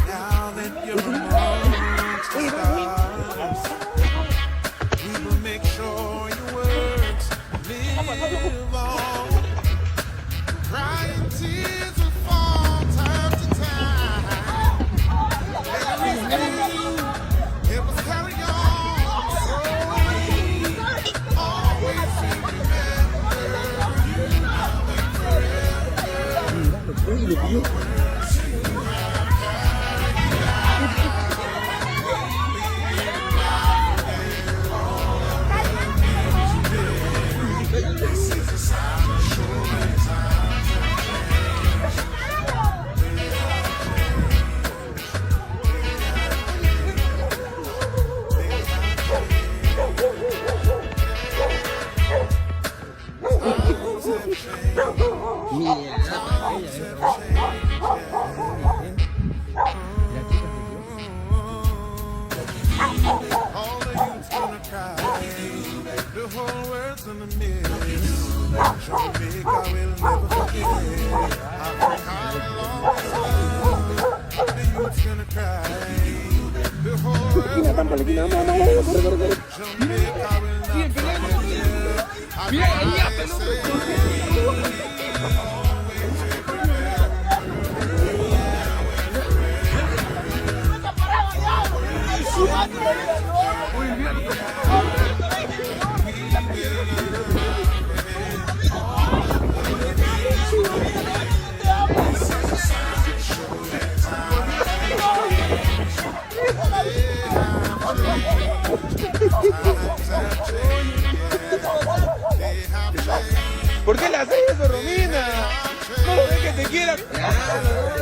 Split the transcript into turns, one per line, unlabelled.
Now that you're amongst the stars, we will make sure your works live on. Crying tears will fall time to time. Help us carry on. So always remember you now and forever. All the youth's gonna cry. The whole world's gonna miss. Jamaica will never forget. Africa lost. The youth's gonna cry. The whole world's gonna miss. Jamaica will not forget. Africa say.
¿Por qué le haces eso, Romina? No lo ves que te quiera.